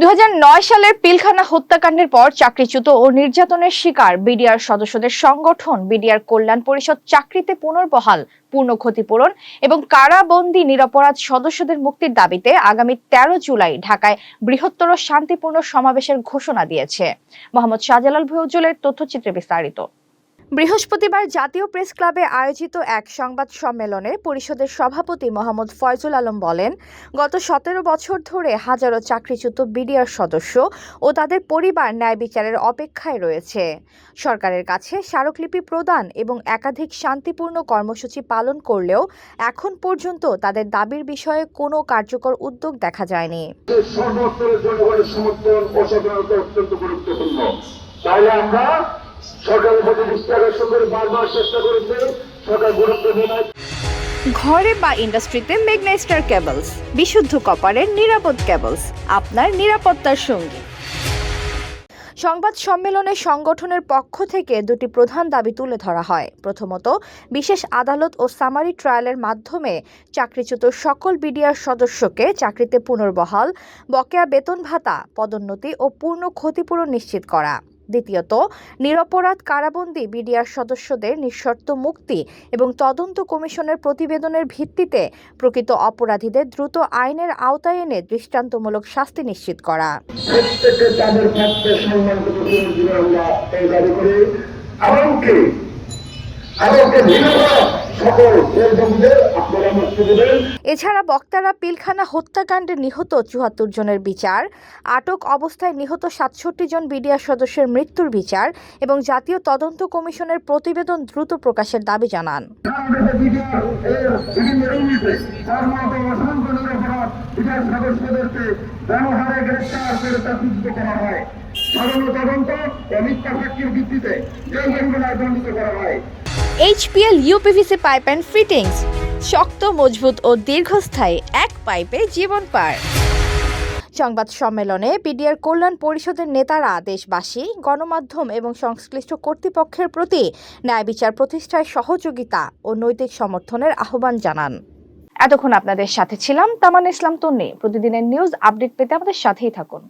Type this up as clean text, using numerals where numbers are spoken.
২০০৯ সালের পিলখানা হত্যাকাণ্ডের পর চাকরিচ্যুত ও নির্যাতনের শিকার বিডিআর সদস্যদের সংগঠন বিডিআর কল্যাণ পরিষদ চাকরিতে পুনর্বহাল, পূর্ণ ক্ষতিপূরণ এবং কারাবন্দী নিরপরাধ সদস্যদের মুক্তির দাবিতে আগামী ১৩ জুলাই ঢাকায় বৃহত্তর শান্তিপূর্ণ সমাবেশের ঘোষণা দিয়েছে। মোহাম্মদ শাহজালাল ভুঁইউজ্জ্বলের তথ্যচিত্রে বিস্তারিত। বৃহস্পতিবার জাতীয় প্রেস ক্লাবে আয়োজিত এক সংবাদ সম্মেলনে পরিষদের সভাপতি মোহাম্মদ ফয়জুল আলম বলেন, গত ১৭ বছর ধরে হাজারো চাকরিচ্যুত বিডিআর সদস্য ও তাদের পরিবার ন্যায় বিচারের অপেক্ষায় রয়েছে। সরকারের কাছে স্মারকলিপি প্রদান এবং একাধিক শান্তিপূর্ণ কর্মসূচি পালন করলেও এখন পর্যন্ত তাদের দাবির বিষয়ে কোনো কার্যকর উদ্যোগ দেখা যায়নি। সর্বস্তরের জনগণের সমর্থন ও সচেতনতা অত্যন্ত গুরুত্বপূর্ণ। তাহলে আমরা সরকারের প্রতি দৃষ্টি আকর্ষণ করে বারবার চেষ্টা করেছি, সরকার গুরুত্ব দেয়। ঘরে বা ইন্ডাস্ট্রিতে মেঘনা স্টার কেবলস, বিশুদ্ধ কপারের নিরাপদ কেবলস, আপনার নিরাপত্তার সঙ্গী। সংবাদ সম্মেলনে সংগঠনের পক্ষ থেকে দুটি প্রধান দাবি তুলে ধরা হয়। প্রথমত, বিশেষ আদালত ও সামারি ট্রায়ালের মাধ্যমে চাকরিচ্যুত সকল বিডিআর সদস্যকে চাকরিতে পুনর্বহাল, বকেয়া বেতন ভাতা, পদোন্নতি ও পূর্ণ ক্ষতিপূরণ নিশ্চিত করা। দ্বিতীয়ত, নিরপরাধ কারাবন্দী বিডিআর সদস্যদের নিঃশর্ত মুক্তি এবং তদন্ত কমিশনের প্রতিবেদনের ভিত্তিতে প্রকৃত অপরাধীদের দ্রুত আইনের আওতায় এনে দৃষ্টান্তমূলক শাস্তি নিশ্চিত করা। এছাড়া বক্তারা পিলখানা হত্যাকাণ্ডে নিহত ৭৪ জনের বিচার, আটক অবস্থায় নিহত ৬৭ জন বিডিআর সদস্যের মৃত্যুর বিচার এবং জাতীয় তদন্ত কমিশনের প্রতিবেদন দ্রুত প্রকাশের দাবি জানান। HPL uPVC pipe and fittings, শক্ত, মজবুত ও দীর্ঘস্থায়ী, এক পাইপে জীবন পার। সংবাদ সম্মেলনে বিডিআর কল্যাণ পরিষদের নেতারা দেশবাসী, গণমাধ্যম এবং সংশ্লিষ্ট কর্তৃপক্ষের প্রতি ন্যায় বিচার প্রতিষ্ঠায় সহযোগিতা ও নৈতিক সমর্থনের আহ্বান জানান। এতক্ষণ আপনাদের সাথে ছিলাম তামান ইসলাম তন্নি। প্রতিদিনের নিউজ আপডেট পেতে আমাদের সাথেই থাকুন।